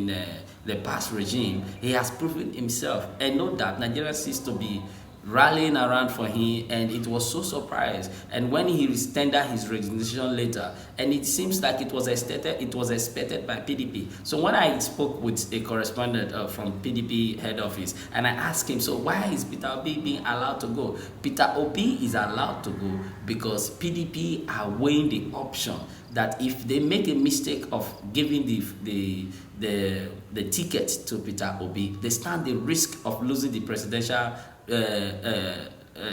the past regime, he has proven himself. And no doubt, Nigeria seems to be rallying around for him, and it was so surprised. And when he tendered his resignation later, and it seems like it was expected by PDP. So when I spoke with a correspondent from PDP head office, and I asked him, so why is Peter Obi being allowed to go? Peter Obi is allowed to go because PDP are weighing the option that if they make a mistake of giving the ticket to Peter Obi, they stand the risk of losing the presidential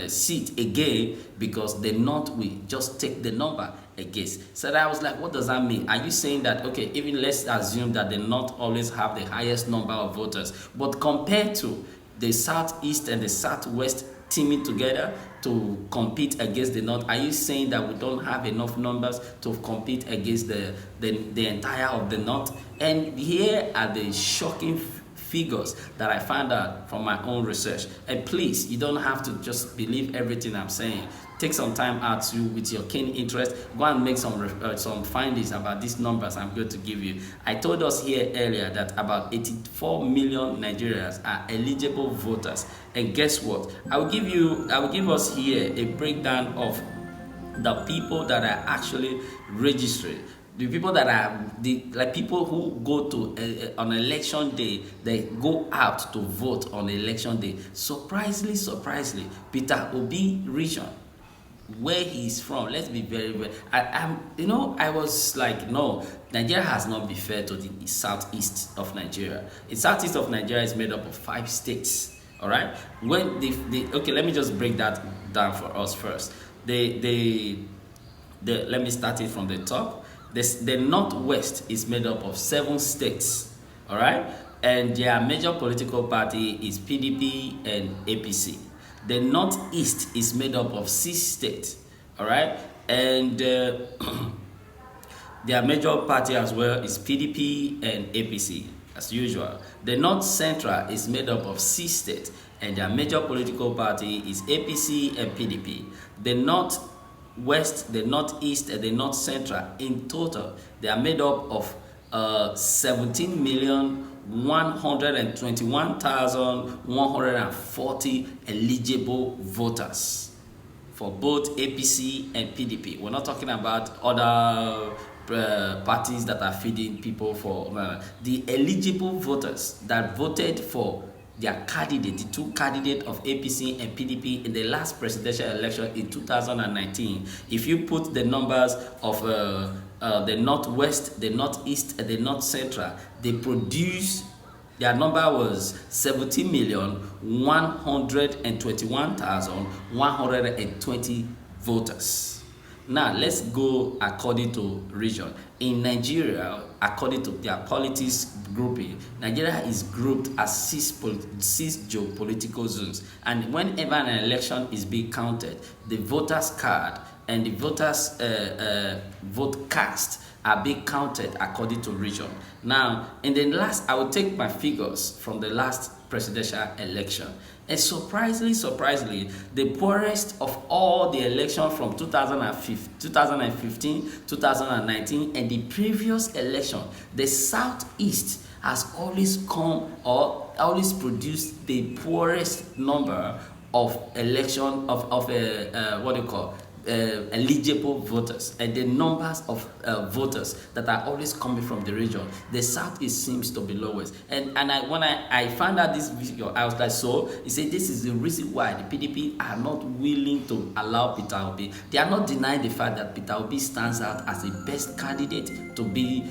seat again, because the North will just take the number against. So I was like, what does that mean? Are you saying that, okay, even let's assume that the North always have the highest number of voters, but compared to the Southeast and the Southwest teaming together to compete against the North, are you saying that we don't have enough numbers to compete against the entire of the North? And here are the shocking figures that I found out from my own research. And please, you don't have to just believe everything I'm saying. Take some time out with your keen interest. Go and make some findings about these numbers I'm going to give you. I told us here earlier that about 84 million Nigerians are eligible voters. And guess what? I will give us here a breakdown of the people that are actually registered. The people that are people who go to on election day, they go out to vote on election day. Surprisingly, Peter Obi region, where he's from, let's be very I was like, no, Nigeria has not been fair to the southeast of Nigeria. The southeast of Nigeria is made up of 5 states. All right, when okay, let me just break that down for us first. Let me start it from the top. The Northwest is made up of 7 states, all right? And their major political party is PDP and APC. The Northeast is made up of 6 states, all right? And their major party as well is PDP and APC, as usual. The North Central is made up of 6 states, and their major political party is APC and PDP. The Northwest, the Northeast, and the North Central, in total, they are made up of 17,121,140 eligible voters for both APC and PDP. We're not talking about other parties that are feeding people for the eligible voters that voted for their candidate, the 2 candidates of APC and PDP in the last presidential election in 2019. If you put the numbers of the Northwest, the Northeast, and the North Central, they produce, their number was 17,121,120 voters. Now, let's go according to region. In Nigeria, according to their politics grouping, Nigeria is grouped as 6 geopolitical zones. And whenever an election is being counted, the voters card and the voters vote cast are being counted according to region. Now, in the last, I will take my figures from the last presidential election. And surprisingly, the poorest of all the elections from 2015, 2019, and the previous election, the Southeast has always come or always produced the poorest number of eligible voters, and the numbers of voters that are always coming from the region. The Southeast seems to be lowest. And when I found out this video, I was like, so he said this is the reason why the PDP are not willing to allow Peter Obi. They are not denying the fact that Peter Obi stands out as the best candidate to be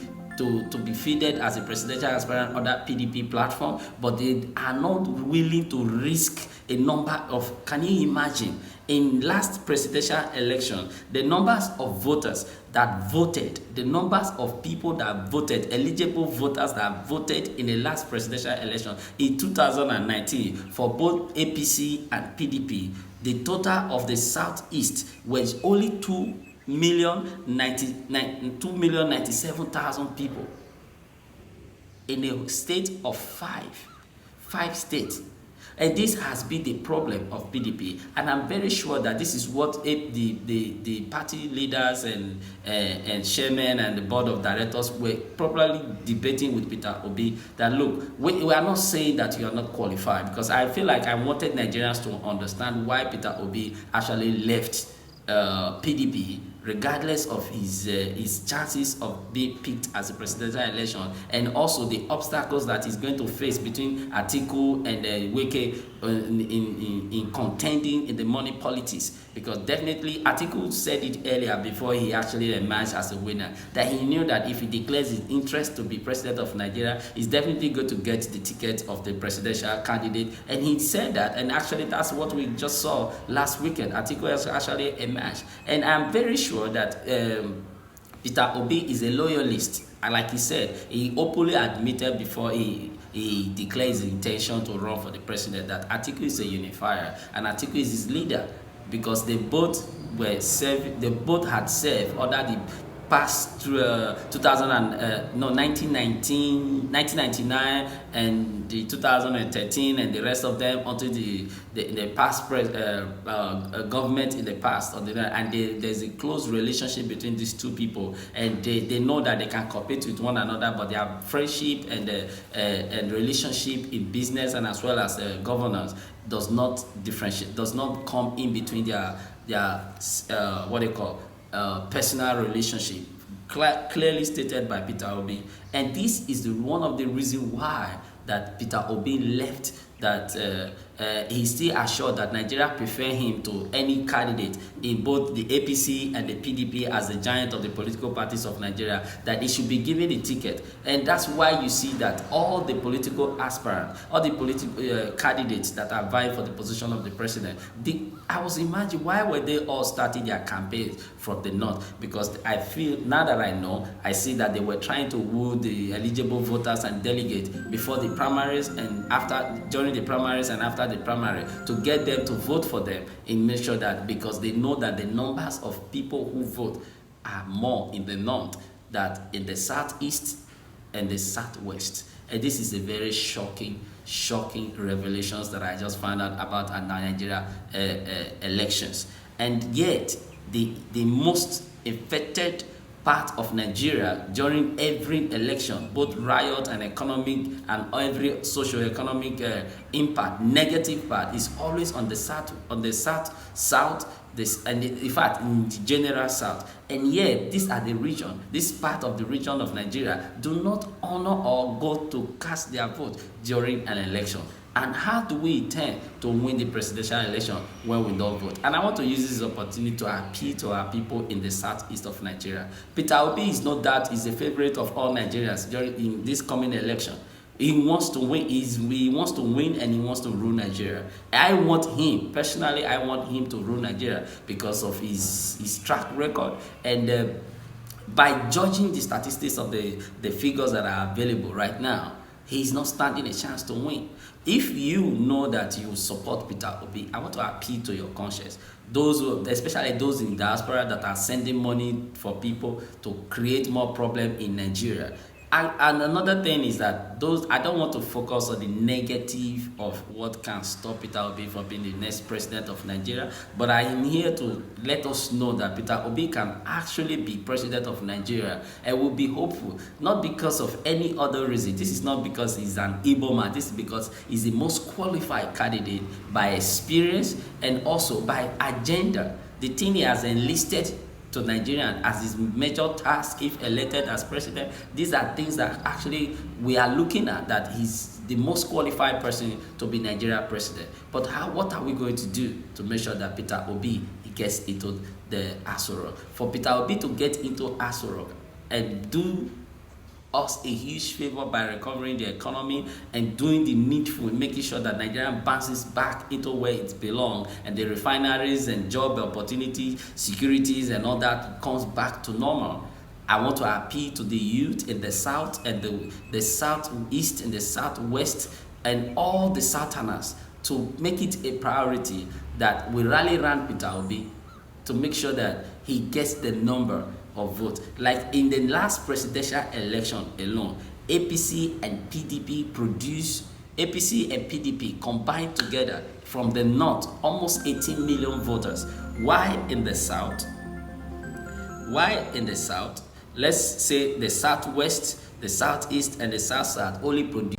fielded as a presidential aspirant on that PDP platform, but they are not willing to risk a number of, can you imagine, in last presidential election, the numbers of voters that voted, the numbers of people that voted, eligible voters that voted in the last presidential election in 2019 for both APC and PDP, the total of the Southeast was only 2,097,000 people in a state of five states. And this has been the problem of PDP, and I'm very sure that this is what the party leaders and chairman and the board of directors were probably debating with Peter Obi, that look, we are not saying that you are not qualified, because I feel like I wanted Nigerians to understand why Peter Obi actually left PDP, regardless of his chances of being picked as a presidential election, and also the obstacles that he's going to face between Atiku and Wike in contending in the money politics. Because definitely Atiku said it earlier before he actually emerged as a winner, that he knew that if he declares his interest to be president of Nigeria, he's definitely going to get the ticket of the presidential candidate. And he said that, and actually that's what we just saw last weekend. Atiku has actually emerged, and I'm very sure that Peter Obi is a loyalist. And like he said, he openly admitted before he declared his intention to run for the president that Atiku is a unifier and Atiku is his leader, because they both had served under the past 1999 and the 2013 and the rest of them until the past government in the past, and there's a close relationship between these two people, and they know that they can compete with one another, but their friendship and relationship in business and as well as governance does not differentiate, does not come in between their what they call personal relationship, clearly stated by Peter Obi. And this is one of the reasons why that Peter Obi left, that he's still assured that Nigeria prefer him to any candidate in both the APC and the PDP as the giant of the political parties of Nigeria, that he should be given the ticket. And that's why you see that all the political aspirants, all the political candidates that are vying for the position of the president, I was imagining, why were they all starting their campaigns from the north? Because I feel, now that I know, I see that they were trying to woo the eligible voters and delegates before the primaries and during the primaries and after the primary, to get them to vote for them, and make sure that, because they know that the numbers of people who vote are more in the north than in the southeast and the southwest. And this is a very shocking revelations that I just found out about at Nigeria elections. And yet the most affected part of Nigeria during every election, both riot and economic and every socio-economic impact, negative part, is always on the south, and in fact in the general south. And yet this part of the region of Nigeria do not honor or go to cast their vote during an election. And how do we intend to win the presidential election when we don't vote? And I want to use this opportunity to appeal to our people in the southeast of Nigeria. Peter Obi is no doubt is a favorite of all Nigerians in this coming election. He wants to win. He wants to win, and he wants to rule Nigeria. I want him personally to rule Nigeria because of his track record, and by judging the statistics of the figures that are available right now, he's not standing a chance to win. If you know that you support Peter Obi, I want to appeal to your conscience. Especially those in diaspora that are sending money for people to create more problem in Nigeria. And another thing is that I don't want to focus on the negative of what can stop Peter Obi from being the next president of Nigeria, but I am here to let us know that Peter Obi can actually be president of Nigeria, and will be hopeful, not because of any other reason. This is not because he's an Igbo man. This is because he's the most qualified candidate by experience and also by agenda. The thing he has enlisted to Nigerian as his major task if elected as president. These are things that actually we are looking at, that he's the most qualified person to be Nigeria president. But what are we going to do to make sure that Peter Obi gets into the Aso Rock? For Peter Obi to get into Aso Rock and do us a huge favor by recovering the economy and doing the needful, making sure that Nigeria bounces back into where it belongs, and the refineries and job opportunities, securities and all that comes back to normal. I want to appeal to the youth in the south and the southeast and the southwest and all the southerners to make it a priority that we rally around Peter Obi to make sure that he gets the number of votes. Like in the last presidential election alone, APC and PDP produced APC and PDP combined together from the north, almost 18 million voters. Why in the south? Why in the south? Let's say the southwest, the southeast, and the south only produce